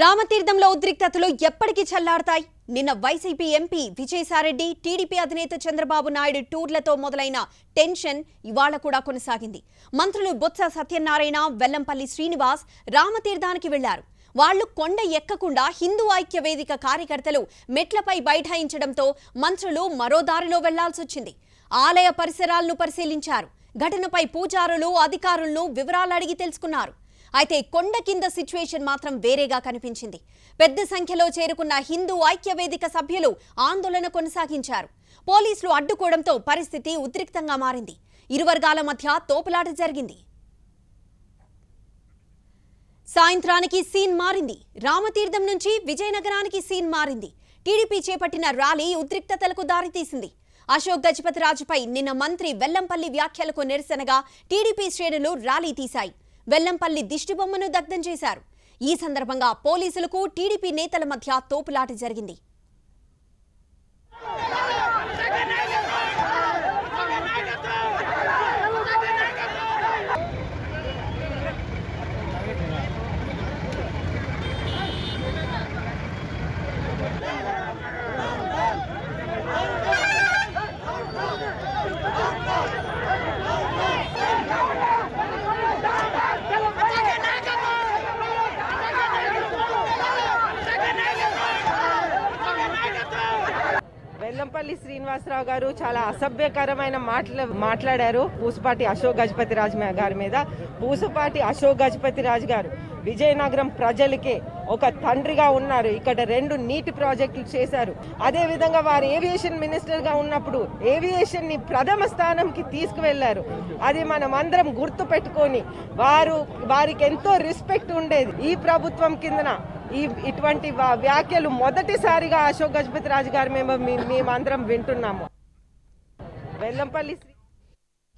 రామతీర్థంలో ఉద్రిక్తతలు ఎప్పటికీ చల్లారతాయి. నిన్న వైసీపీ ఎంపీ విజయసాయిరెడ్డి, టీడీపీ అధినేత చంద్రబాబు నాయుడు టూర్లతో మొదలైన టెన్షన్ ఇవాళ కూడా కొనసాగింది. మంత్రులు బొత్స సత్యనారాయణ, వెల్లంపల్లి శ్రీనివాస్ రామతీర్థానికి వెళ్లారు. వాళ్లు కొండ ఎక్కకుండా హిందూ ఐక్య వేదిక కార్యకర్తలు మెట్లపై బైఠాయించడంతో మంత్రులు మరో దారిలో వెళ్లాల్సొచ్చింది. ఆలయ పరిసరాలను పరిశీలించారు. ఘటనపై పూజారులు, అధికారులను వివరాలు అడిగి తెలుసుకున్నారు. అయితే కొండ కింద సిచ్యువేషన్ మాత్రం వేరేగా కనిపించింది. పెద్ద సంఖ్యలో చేరుకున్న హిందూ ఐక్య వేదిక సభ్యులు ఆందోళన కొనసాగించారు. పోలీసులు అడ్డుకోవడంతో పరిస్థితి ఉద్రిక్తంగా మారింది. ఇరు వర్గాల మధ్య తోపులాట జరిగింది. సాయంత్రానికి సీన్ మారింది. రామతీర్థం నుంచి విజయనగరానికి సీన్ మారింది. టీడీపీ చేపట్టిన ర్యాలీ ఉద్రిక్తతలకు దారితీసింది. అశోక్ గజపతిరాజుపై నిన్న మంత్రి వెల్లంపల్లి వ్యాఖ్యలకు నిరసనగా టీడీపీ శ్రేణులు ర్యాలీ తీశాయి. వెల్లంపల్లి దిష్టిబొమ్మను దగ్ధం చేశారు. ఈ సందర్భంగా పోలీసులకు టీడీపీ నేతల మధ్య తోపులాట జరిగింది. వెల్లంపల్లి శ్రీనివాసరావు గారు చాలా అసభ్యకరమైన మాట్లాడారు పూసపాటి అశోక్ గజపతిరాజు గారి మీద. పూసపాటి అశోక్ గజపతిరాజు గారు విజయనగరం ప్రజలకే ఒక తండ్రిగా ఉన్నారు. ఇక్కడ 2 నీటి ప్రాజెక్టులు చేశారు. అదేవిధంగా వారు ఏవియేషన్ మినిస్టర్గా ఉన్నప్పుడు ఏవియేషన్ని ప్రథమ స్థానంకి తీసుకువెళ్లారు. అది మనం అందరం గుర్తు పెట్టుకొని వారికి ఎంతో రెస్పెక్ట్ ఉండేది. ఈ ప్రభుత్వం కిందన ఇటువంటి వ్యాఖ్యలు మొదటిసారిగా అశోక్ గజపతిరాజు గారు మేమందరం వింటున్నాము. వెల్లంపల్లి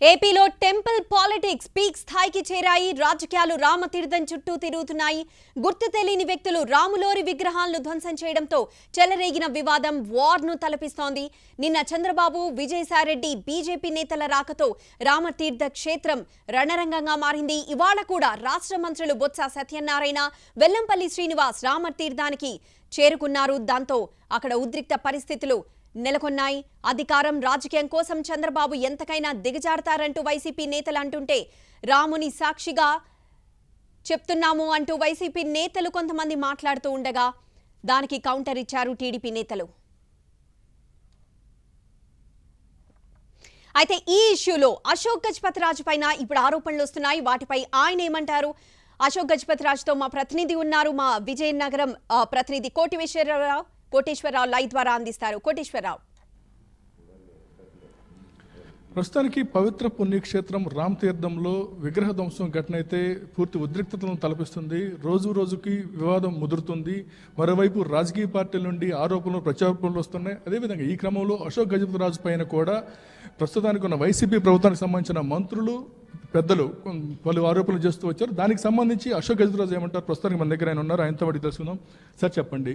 ఏపీలో టెంపుల్ పాలిటిక్స్ పీక్ స్థాయికి చేరాయి. రాజకీయాలు రామతీర్థం చుట్టూ తిరుగుతున్నాయి. గుర్తు తెలియని వ్యక్తులు రాములోరి విగ్రహాలను ధ్వంసం చేయడంతో చెలరేగిన వివాదం వార్ను తలపిస్తోంది. నిన్న చంద్రబాబు, విజయసాయిరెడ్డి, బీజేపీ నేతల రాకతో రామతీర్థ క్షేత్రం రణరంగంగా మారింది. ఇవాళ కూడా రాష్ట్ర మంత్రులు బొత్స సత్యనారాయణ, వెల్లంపల్లి శ్రీనివాస్ రామతీర్థానికి చేరుకున్నారు. దాంతో అక్కడ ఉద్రిక్త పరిస్థితులు నెలకొన్నాయి. అధికారం, రాజకీయం కోసం చంద్రబాబు ఎంతకైనా దిగజారుతారంటూ వైసీపీ నేతలు అంటుంటే, రాముని సాక్షిగా చెప్తున్నాము అంటూ వైసీపీ నేతలు కొంతమంది మాట్లాడుతూ ఉండగా దానికి కౌంటర్ ఇచ్చారు టీడీపీ నేతలు. అయితే ఈ ఇష్యూలో అశోక్ గజపతిరాజు పైన ఇప్పుడు ఆరోపణలు వస్తున్నాయి. వాటిపై ఆయన ఏమంటారు? అశోక్ గజపతిరాజుతో మా ప్రతినిధి ఉన్నారు. మా విజయనగరం ప్రతినిధి కోటేశ్వరరావు లైవ్ ద్వారా అందిస్తారు. కోటేశ్వరరావు, ప్రస్తుతానికి పవిత్ర పుణ్యక్షేత్రం రామతీర్థంలో విగ్రహ ధ్వంసం ఘటన అయితే పూర్తి ఉద్రిక్తతలను తలపిస్తుంది. రోజు రోజుకి వివాదం ముదురుతుంది. మరోవైపు రాజకీయ పార్టీల నుండి ఆరోపణలు, ప్రత్యారోపణలు వస్తున్నాయి. అదేవిధంగా ఈ క్రమంలో అశోక్ గజపతిరాజు పైన కూడా ప్రస్తుతానికి ఉన్న వైసీపీ ప్రభుత్వానికి సంబంధించిన మంత్రులు, పెద్దలు పలు ఆరోపణలు చేస్తూ వచ్చారు. దానికి సంబంధించి అశోక్ గజపతిరాజు ఏమంటారు? ప్రస్తుతానికి మన దగ్గర ఆయన ఉన్నారు, ఆయనతో వాటి తెలుసుకుందాం. సార్ చెప్పండి,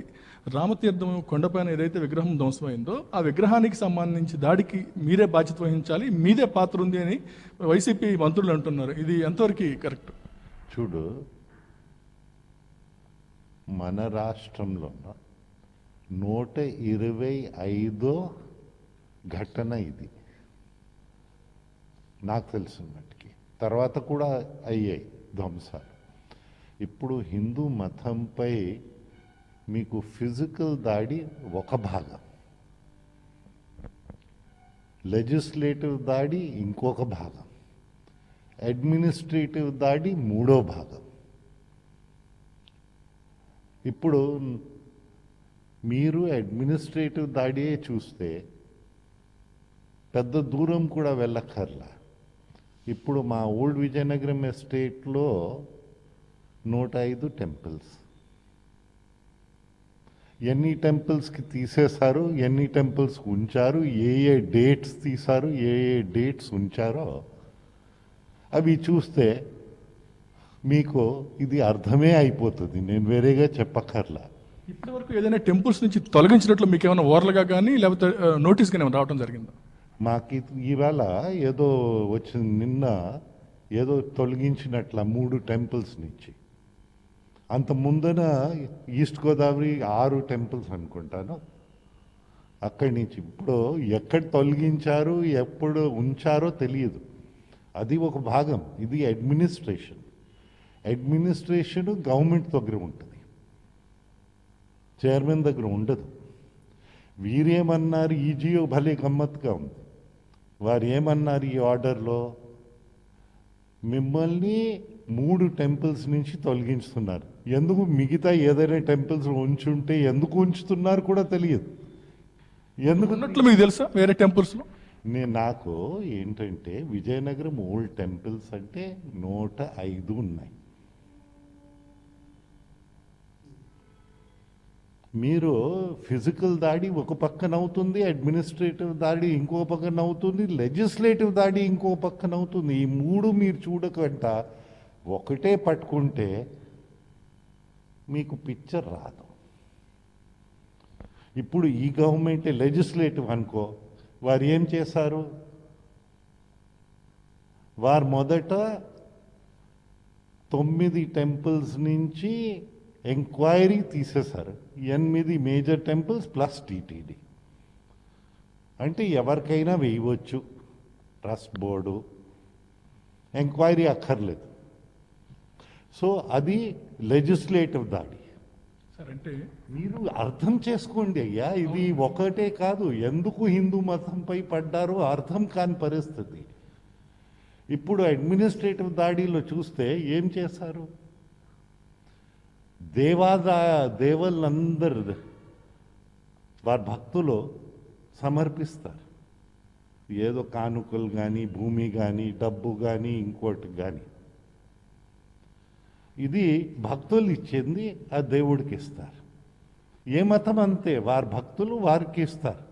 రామతీర్థం కొండపైన ఏదైతే విగ్రహం ధ్వంసమైందో ఆ విగ్రహానికి సంబంధించి దాడికి మీరే బాధ్యత వహించాలి, మీదే పాత్ర ఉంది అని వైసీపీ మంత్రులు అంటున్నారు. ఇది ఎంతవరకు కరెక్ట్? చూడు, మన రాష్ట్రంలో 125వ ఘటన ఇది నాకు తెలిసిన మట్టుకి. తర్వాత కూడా అయ్యాయి ధ్వంసాలు. ఇప్పుడు హిందూ మతంపై మీకు ఫిజికల్ దాడి ఒక భాగం, లెజిస్లేటివ్ దాడి ఇంకొక భాగం, అడ్మినిస్ట్రేటివ్ దాడి మూడో భాగం. ఇప్పుడు మీరు అడ్మినిస్ట్రేటివ్ దాడియే చూస్తే పెద్ద దూరం కూడా వెళ్ళక్కర్లా. ఇప్పుడు మా ఓల్డ్ విజయనగరం ఎస్టేట్లో 105 టెంపుల్స్. ఎన్ని టెంపుల్స్కి తీసేశారు, ఎన్ని టెంపుల్స్కి ఉంచారు, ఏ డేట్స్ తీశారు, ఏ డేట్స్ ఉంచారో అవి చూస్తే మీకు ఇది అర్థమే అయిపోతుంది. నేను వేరేగా చెప్పక్కర్లా. ఇప్పటి వరకు ఏదైనా టెంపుల్స్ నుంచి తొలగించినట్లు మీకు ఏమైనా ఓవర్లుగా కానీ లేకపోతే నోటీస్ కానీ రావడం జరిగిందా? మాకు ఇవాళ ఏదో వచ్చింది, నిన్న ఏదో తొలగించినట్ల 3 టెంపుల్స్ నుంచి. అంత ముందన ఈస్ట్ గోదావరి 6 టెంపుల్స్ అనుకుంటాను. అక్కడి నుంచి ఇప్పుడు ఎక్కడ తొలగించారు ఎప్పుడు ఉంచారో తెలియదు. అది ఒక భాగం. ఇది అడ్మినిస్ట్రేషన్ గవర్నమెంట్ దగ్గర ఉంటుంది, చైర్మన్ దగ్గర ఉండదు. వీరేమన్నారు, ఈజీయో భలే గమ్మత్తుగా ఉంది. వారు ఏమన్నారు ఈ ఆర్డర్లో, మిమ్మల్ని 3 టెంపుల్స్ నుంచి తొలగించుతున్నారు. ఎందుకు మిగతా ఏదైనా టెంపుల్స్ ఉంచుంటే ఎందుకు ఉంచుతున్నారు కూడా తెలియదు. ఎందుకు ఉన్నట్లు మీకు తెలుసా వేరే టెంపుల్స్లో? నాకు ఏంటంటే విజయనగరం ఓల్డ్ టెంపుల్స్ అంటే 105 ఉన్నాయి. మీరు ఫిజికల్ దాడి ఒక పక్కన అవుతుంది, అడ్మినిస్ట్రేటివ్ దాడి ఇంకో పక్కన అవుతుంది, లెజిస్లేటివ్ దాడి ఇంకో పక్కన అవుతుంది. ఈ 3 మీరు చూడకంట ఒకటే పట్టుకుంటే మీకు పిక్చర్ రాదు. ఇప్పుడు ఈ గవర్నమెంట్ లెజిస్లేటివ్ అనుకో, వారు ఏం చేశారు, వారు మొదట 9 టెంపుల్స్ నుంచి ఎంక్వైరీ తీసేశారు. 8 మేజర్ టెంపుల్స్ ప్లస్ టీటీడీ. అంటే ఎవరికైనా వేయవచ్చు, ట్రస్ట్ బోర్డు, ఎంక్వైరీ అక్కర్లేదు. సో అది లెజిస్లేటివ్ దాడి. అంటే మీరు అర్థం చేసుకోండి అయ్యా, ఇది ఒకటే కాదు. ఎందుకు హిందూ మతంపై పడ్డారో అర్థం కాని పరిస్థితి. ఇప్పుడు అడ్మినిస్ట్రేటివ్ దాడిలో చూస్తే ఏం చేశారు, దేవుళ్ళందరూ వారి భక్తులు సమర్పిస్తారు. ఏదో కానుకలు కానీ, భూమి కానీ, డబ్బు కానీ, ఇంకోటి కానీ. ఇది భక్తులు ఇచ్చింది ఆ దేవుడికి ఇస్తారు. ఏ మతం అంతే, వారి భక్తులు వారికి ఇస్తారు.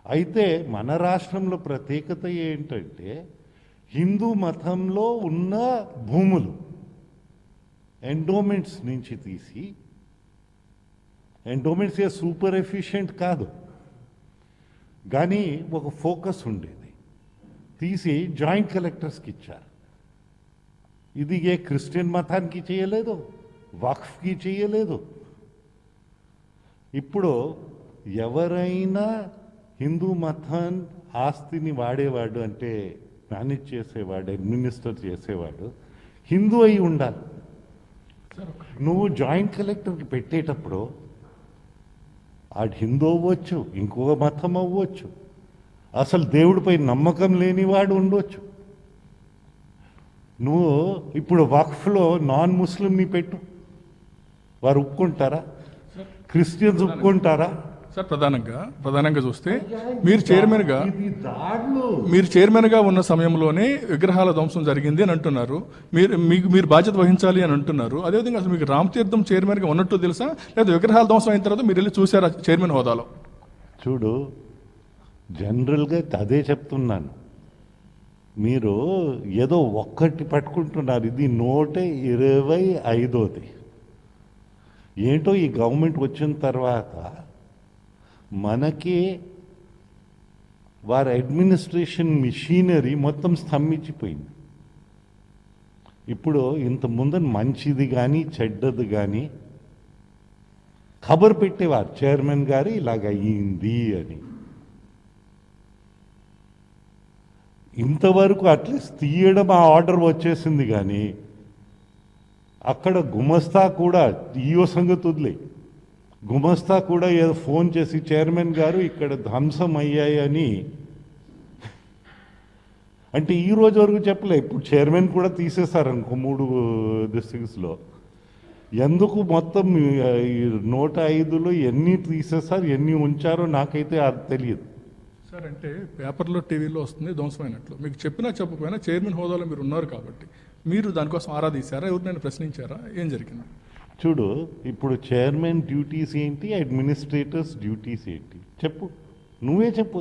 అయితే మన రాష్ట్రంలో ప్రత్యేకత ఏంటంటే హిందూ మతంలో ఉన్న భూములు ఎండోమెంట్స్ నుంచి తీసి, ఎండోమెంట్స్ ఏ సూపర్ ఎఫిషియెంట్ కాదు కానీ ఒక ఫోకస్ ఉండేది, తీసి జాయింట్ కలెక్టర్స్కి ఇచ్చారు. ఇది ఏ క్రిస్టియన్ మతానికి చేయలేదు, వక్ఫ్కి చేయలేదు. ఇప్పుడు ఎవరైనా హిందూ మతం ఆస్తిని వాడేవాడు అంటే మేనేజ్ చేసేవాడు, అడ్మినిస్టర్ చేసేవాడు హిందూ అయి ఉండాలి. నువ్వు జాయింట్ కలెక్టర్కి పెట్టేటప్పుడు ఆడు హిందూ అవ్వచ్చు, ఇంకో మతం అవ్వచ్చు, అసలు దేవుడిపై నమ్మకం లేనివాడు ఉండొచ్చు. నువ్వు ఇప్పుడు వక్ఫ్లో నాన్ ముస్లింని పెట్టు, వారు ఒప్పుకుంటారా? క్రిస్టియన్స్ ఒప్పుకుంటారా? సార్ ప్రధానంగా చూస్తే మీరు చైర్మన్గా ఉన్న సమయంలోనే విగ్రహాల ధ్వంసం జరిగింది అని అంటున్నారు. మీరు బాధ్యత వహించాలి అని అంటున్నారు. అదేవిధంగా అసలు మీకు రామతీర్థం చైర్మన్గా ఉన్నట్టు తెలుసా, లేదా విగ్రహాల ధ్వంసం అయిన తర్వాత మీరు వెళ్ళి చూసారా చైర్మన్ హోదాలో? చూడు, జనరల్గా అదే చెప్తున్నాను. మీరు ఏదో ఒక్కటి పట్టుకుంటున్నారు. ఇది 125ది. ఏంటో ఈ గవర్నమెంట్ వచ్చిన తర్వాత మనకి వారి అడ్మినిస్ట్రేషన్ మిషనరీ మొత్తం స్తంభించిపోయింది. ఇప్పుడు ఇంత ముందు మంచిది కానీ చెడ్డది కానీ ఖబర్ పెట్టేవారు, చైర్మన్ గారు ఇలాగ అయ్యింది అని. ఇంతవరకు అట్లీస్ట్ తీయడం ఆ ఆర్డర్ వచ్చేసింది కానీ అక్కడ గుమస్తా కూడా, ఈయో సంగతి వదిలే, గుమస్తా కూడా ఏదో ఫోన్ చేసి చైర్మన్ గారు ఇక్కడ ధ్వంసం అయ్యాయని అంటే ఈ రోజు వరకు చెప్పలే. ఇప్పుడు చైర్మన్ కూడా తీసేశారు ఇంకో 3 డిస్ట్రిక్ట్స్లో. ఎందుకు మొత్తం 105లో ఎన్ని తీసేశారు, ఎన్ని ఉంచారో నాకైతే అది తెలియదు సార్. అంటే పేపర్లో, టీవీలో వస్తుంది ధ్వంసమైనట్లు. మీకు చెప్పినా చెప్పకపోయినా చైర్మన్ హోదాలో మీరు ఉన్నారు కాబట్టి మీరు దానికోసం ఆరా తీశారా, ఎవరినైనా ప్రశ్నించారా, ఏం జరిగింది? చూడు, ఇప్పుడు చైర్మన్ డ్యూటీస్ ఏంటి, అడ్మినిస్ట్రేటర్స్ డ్యూటీస్ ఏంటి చెప్పు, నువ్వే చెప్పు.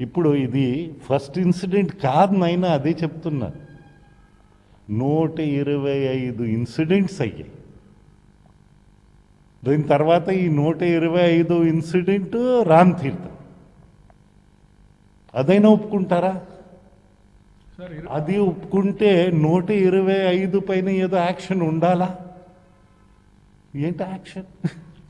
ఇప్పుడు ఇది ఫస్ట్ ఇన్సిడెంట్ కాదు నాయనా, అదే చెప్తున్నా. 125 ఇన్సిడెంట్స్ అయ్యాయి. దాని తర్వాత ఈ 125వ అది ఒప్పుకుంటే 125 పైన ఏదో యాక్షన్ ఉండాలా? ఏంటి యాక్షన్?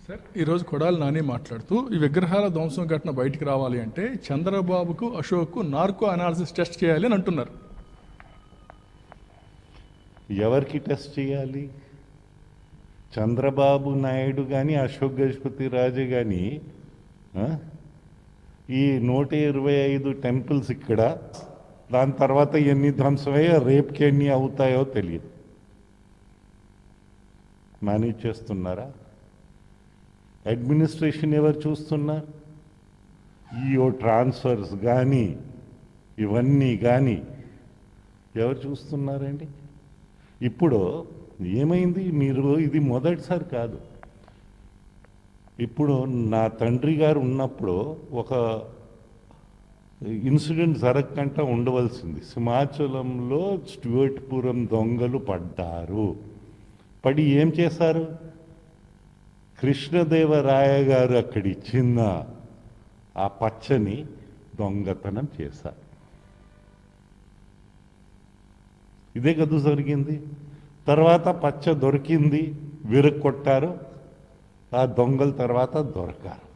సార్ ఈరోజు కొడాలి నాని మాట్లాడుతూ ఈ విగ్రహాల ధ్వంసం ఘటన బయటికి రావాలి అంటే చంద్రబాబుకు అశోక్కు నార్కో అనాలిసిస్ టెస్ట్ చేయాలి అని అంటున్నారు. ఎవరికి టెస్ట్ చేయాలి? చంద్రబాబు నాయుడు కానీ అశోక్ గజపతి రాజు కానీ ఈ 125 టెంపుల్స్ ఇక్కడ, దాని తర్వాత ఎన్ని ధ్వంసమయ్యో రేపుకి ఎన్ని అవుతాయో తెలియదు. మేనేజ్ చేస్తున్నారా? అడ్మినిస్ట్రేషన్ ఎవరు చూస్తున్నారు? ఈఓ ట్రాన్స్ఫర్స్ కానీ ఇవన్నీ కానీ ఎవరు చూస్తున్నారండి? ఇప్పుడు ఏమైంది? మీరు ఇది మొదటిసారి కాదు. ఇప్పుడు నా తండ్రి గారు ఉన్నప్పుడు ఒక ఇన్సిడెంట్ జరగకుండా ఉండవలసింది. సింహాచలంలో స్టూవర్ట్పురం దొంగలు పడ్డారు. పడి ఏం చేశారు? కృష్ణదేవరాయ గారు అక్కడ ఇచ్చిన ఆ పచ్చని దొంగతనం చేశారు. ఇదే కదా జరిగింది. తర్వాత పచ్చ దొరికింది, విరక్కొట్టారు. ఆ దొంగల తర్వాత దొరకారు.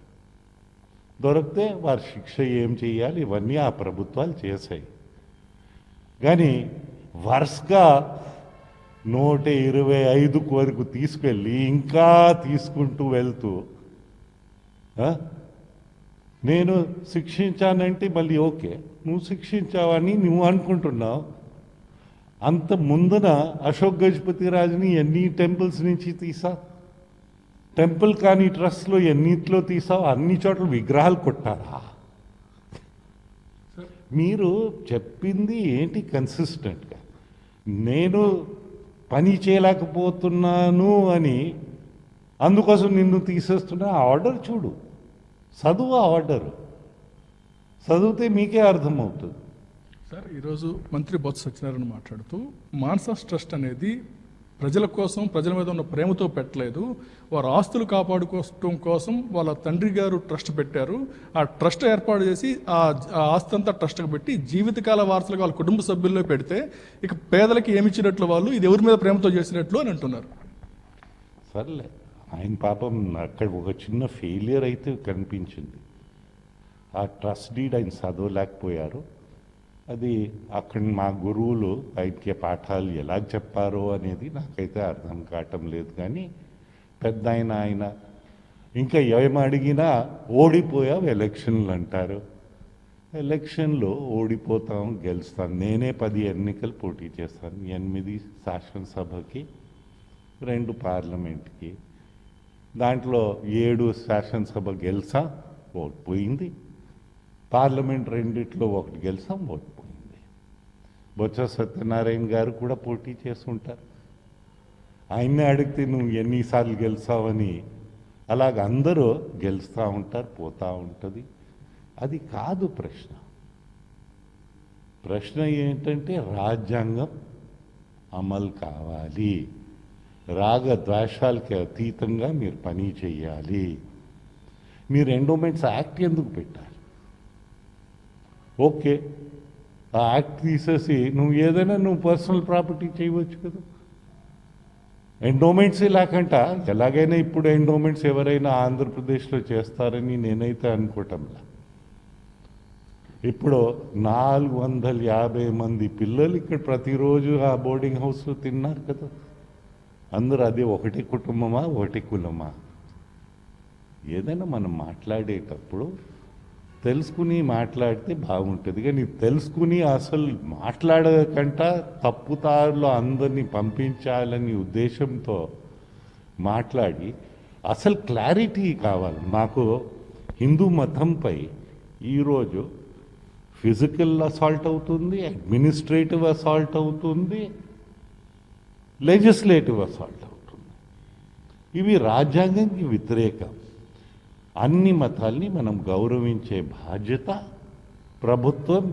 దొరికితే వారి శిక్ష ఏం చేయాలి ఇవన్నీ ఆ ప్రభుత్వాలు చేశాయి. కానీ వరుసగా 125 వరకు తీసుకెళ్ళి ఇంకా తీసుకుంటూ వెళ్తూ నేను శిక్షించానంటే మళ్ళీ ఓకే, నువ్వు శిక్షించావని నువ్వు అనుకుంటున్నావు. అంత ముందున అశోక్ గజపతి రాజుని ఎన్ని టెంపుల్స్ నుంచి తీసా? టెంపుల్ కానీ ట్రస్ట్లో ఎన్నిట్లో తీసావు? అన్ని చోట్ల విగ్రహాలు కొట్టారా? మీరు చెప్పింది ఏంటి కన్సిస్టెంట్గా? నేను పని చేయలేకపోతున్నాను అని అందుకోసం నిన్ను తీసేస్తున్నా. ఆర్డర్ చూడు, చదువు. ఆర్డర్ చదివితే మీకే అర్థమవుతుంది. సార్ ఈరోజు మంత్రి బొత్స సత్యనారాయణ మాట్లాడుతూ మాన్సాస్ ట్రస్ట్ అనేది ప్రజల కోసం, ప్రజల మీద ఉన్న ప్రేమతో పెట్టలేదు, వారు ఆస్తులు కాపాడుకోవడం కోసం వాళ్ళ తండ్రి గారు ట్రస్ట్ పెట్టారు. ఆ ట్రస్ట్ ఏర్పాటు చేసి ఆ ఆస్తి అంతా ట్రస్ట్కి పెట్టి జీవితకాల వారసులుగా వాళ్ళ కుటుంబ సభ్యుల్లో పెడితే ఇక పేదలకి ఏమిచ్చినట్లు వాళ్ళు, ఇది ఎవరి మీద ప్రేమతో చేసినట్లు అని అంటున్నారు. సర్లే, ఆయన పాపం అక్కడ ఒక చిన్న ఫెయిలియర్ అయితే కనిపించింది. ఆ ట్రస్ట్ డీడ్ ఆయన చదవలేకపోయారు. అది అక్కడ మా గురువులు ఆయనకి పాఠాలు ఎలా చెప్పారో అనేది నాకైతే అర్థం కావటం లేదు. కానీ పెద్ద ఆయన ఇంకా ఏం అడిగినా ఓడిపోయావు ఎలక్షన్లు అంటారు. ఎలక్షన్లో ఓడిపోతాం, గెలుస్తాం. నేనే 10 ఎన్నికలు పోటీ చేస్తాను. 8 శాసనసభకి, 2 పార్లమెంట్కి. దాంట్లో 7 శాసనసభ గెలిచా, ఓడిపోయింది. పార్లమెంట్ 2 ఒకటి గెలిచాం, ఓడిపోయింది. బొత్స సత్యనారాయణ గారు కూడా పోటీ చేస్తుంటారు. ఆయన్నే అడిగితే నువ్వు ఎన్నిసార్లు గెలిచావని, అలాగ అందరూ గెలుస్తూ ఉంటారు, పోతూ ఉంటుంది. అది కాదు ప్రశ్న. ప్రశ్న ఏంటంటే రాజ్యాంగం అమలు కావాలి, రాగద్వేషాలకి అతీతంగా మీరు పని చేయాలి. మీరు ఎండోమెంట్స్ యాక్ట్ ఎందుకు పెట్టాలి? ఓకే, ఆ యాక్ట్ తీసేసి నువ్వు ఏదైనా పర్సనల్ ప్రాపర్టీ చేయవచ్చు కదా. ఎండోమెంట్సే లేకుండా ఎలాగైనా ఇప్పుడు ఎండోమెంట్స్ ఎవరైనా ఆంధ్రప్రదేశ్లో చేస్తారని నేనైతే అనుకోవటంలా. ఇప్పుడు 450 మంది పిల్లలు ఇక్కడ ప్రతిరోజు ఆ బోర్డింగ్ హౌస్లో తిన్నారు కదా. అందరూ అదే ఒకటి కుటుంబమా, ఒకటి కులమా? ఏదైనా మనం మాట్లాడేటప్పుడు తెలుసుకుని మాట్లాడితే బాగుంటుంది. కానీ తెలుసుకుని అసలు మాట్లాడకుండా తప్పుదారిలో అందరినీ పంపించాలని ఉద్దేశంతో మాట్లాడి అసలు క్లారిటీ కావాలి. నాకు హిందూ మతంపై ఈరోజు ఫిజికల్ అసాల్ట్ అవుతుంది, అడ్మినిస్ట్రేటివ్ అసాల్ట్ అవుతుంది, లెజిస్లేటివ్ అసాల్ట్ అవుతుంది. ఇవి రాజ్యాంగానికి వ్యతిరేకం. అన్ని మతాల్ని మనం గౌరవించే బాధ్యత ప్రభుత్వం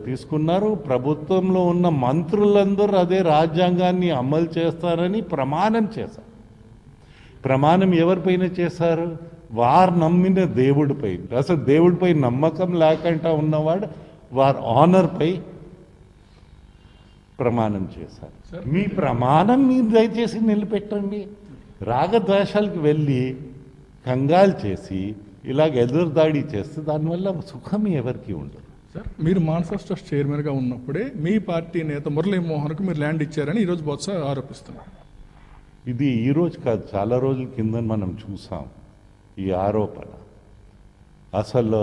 తీసుకున్నారు. ప్రభుత్వంలో ఉన్న మంత్రులందరూ అదే రాజ్యాంగాన్ని అమలు చేస్తారని ప్రమాణం చేశారు. ప్రమాణం ఎవరిపైన చేశారు? వారు నమ్మిన దేవుడిపై. అసలు దేవుడిపై నమ్మకం లేకుండా ఉన్నవాడు వారి ఆనర్పై ప్రమాణం చేశారు. మీ ప్రమాణం మీరు దయచేసి నిలబెట్టండి. రాగద్వేషాలకు వెళ్ళి కంగాలు చేసి ఇలాగ ఎదురుదాడి చేస్తే దానివల్ల సుఖం ఎవరికి ఉండదు. సార్, మీరు మాన్సాస్ ట్రస్ట్ చైర్మన్గా ఉన్నప్పుడే మీ పార్టీ నేత మురళీమోహన్కు మీరు ల్యాండ్ ఇచ్చారని ఈరోజు బొత్స ఆరోపిస్తున్నారు. ఇది ఈరోజు కాదు, చాలా రోజుల కింద మనం చూసాం ఈ ఆరోపణ. అసలు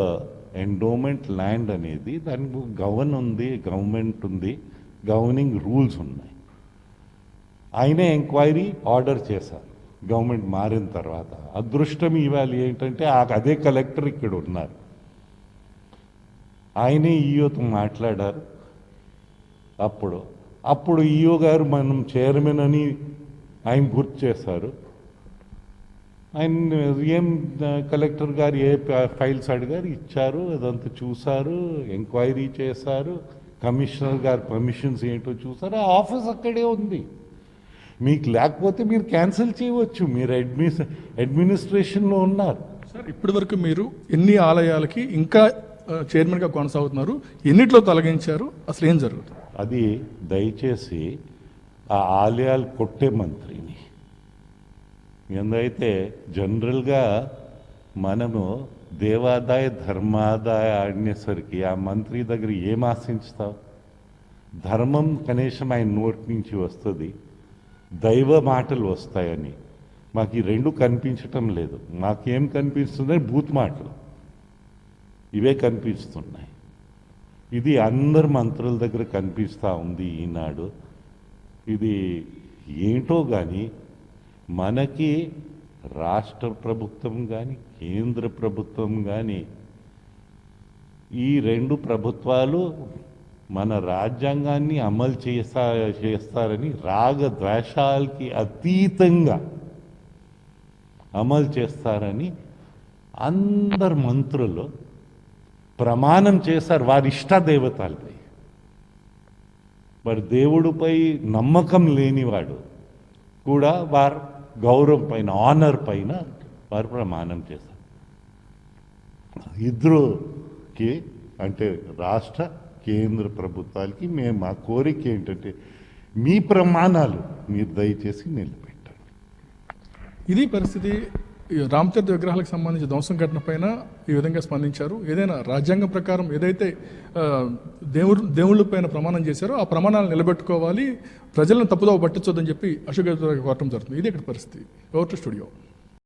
ఎండోమెంట్ ల్యాండ్ అనేది దానికి గవర్నమెంట్ ఉంది, గవర్నింగ్ రూల్స్ ఉన్నాయి. ఆయనే ఎంక్వైరీ ఆర్డర్ చేశారు గవర్నమెంట్ మారిన తర్వాత. అదృష్టం ఇవాళ ఏంటంటే అదే కలెక్టర్ ఇక్కడ ఉన్నారు. ఆయనే ఈఓతో మాట్లాడారు. అప్పుడు ఈఓ గారు మనం చైర్మన్ అని ఆయన గుర్తు చేశారు. ఆయన ఏం కలెక్టర్ గారు ఏ ఫైల్స్ అడిగారు, ఇచ్చారు, అదంతా చూశారు, ఎంక్వైరీ చేశారు, కమిషనర్ గారు పర్మిషన్స్ ఏంటో చూసారు. ఆ ఆఫీస్ అక్కడే ఉంది. మీకు లేకపోతే మీరు క్యాన్సిల్ చేయవచ్చు. మీరు అడ్మినిస్ట్రేషన్లో ఉన్నారు. సార్, ఇప్పటి వరకు మీరు ఎన్ని ఆలయాలకి ఇంకా చైర్మన్గా కొనసాగుతున్నారు? ఎన్నిట్లో తొలగించారు? అసలు ఏం జరుగుతుంది? అది దయచేసి ఆ ఆలయాలు కొట్టే మంత్రిని. ఎందుకైతే జనరల్గా మనము దేవాదాయ ధర్మాదాయ అనేసరికి ఆ మంత్రి దగ్గర ఏం ఆశించుతావు? ధర్మం కనీసం ఆయన నోటి నుంచి వస్తుంది, దైవ మాటలు వస్తాయని. మాకు ఈ రెండు కనిపించటం లేదు. మాకేం కనిపిస్తుంది? బూత్ మాటలు ఇవే కనిపిస్తున్నాయి. ఇది అందరు మంత్రుల దగ్గర కనిపిస్తూ ఉంది ఈనాడు. ఇది ఏంటో కానీ మనకి రాష్ట్ర ప్రభుత్వం కానీ కేంద్ర ప్రభుత్వం కానీ ఈ రెండు ప్రభుత్వాలు మన రాజ్యాంగాన్ని అమలు చేస్తారని రాగద్వేషాలకి అతీతంగా అమలు చేస్తారని అందరు మంత్రులు ప్రమాణం చేశారు వారి ఇష్టదేవతలపై. మరి దేవుడిపై నమ్మకం లేనివాడు కూడా వారి గౌరవం పైన, ఆనర్ పైన వారు ప్రమాణం చేశారు. ఇద్దరుకి అంటే రాష్ట్ర కేంద్ర ప్రభుత్వాలకి మా కోరిక ఏంటంటే మీ ప్రమాణాలు మీరు దయచేసి నిలబెట్టండి. ఇది పరిస్థితి. ఈ రామతీర్థ విగ్రహాలకు సంబంధించి ధ్వంసం ఘటన పైన ఈ విధంగా స్పందించారు. ఏదైనా రాజ్యాంగం ప్రకారం ఏదైతే దేవుళ్ళ పైన ప్రమాణం చేశారో ఆ ప్రమాణాలను నిలబెట్టుకోవాలి, ప్రజలను తప్పుదోవ పట్టించొద్దని చెప్పి అశోక్ గజపతి కోరటం జరుగుతుంది. ఇది ఇక్కడ పరిస్థితి. Over to studio.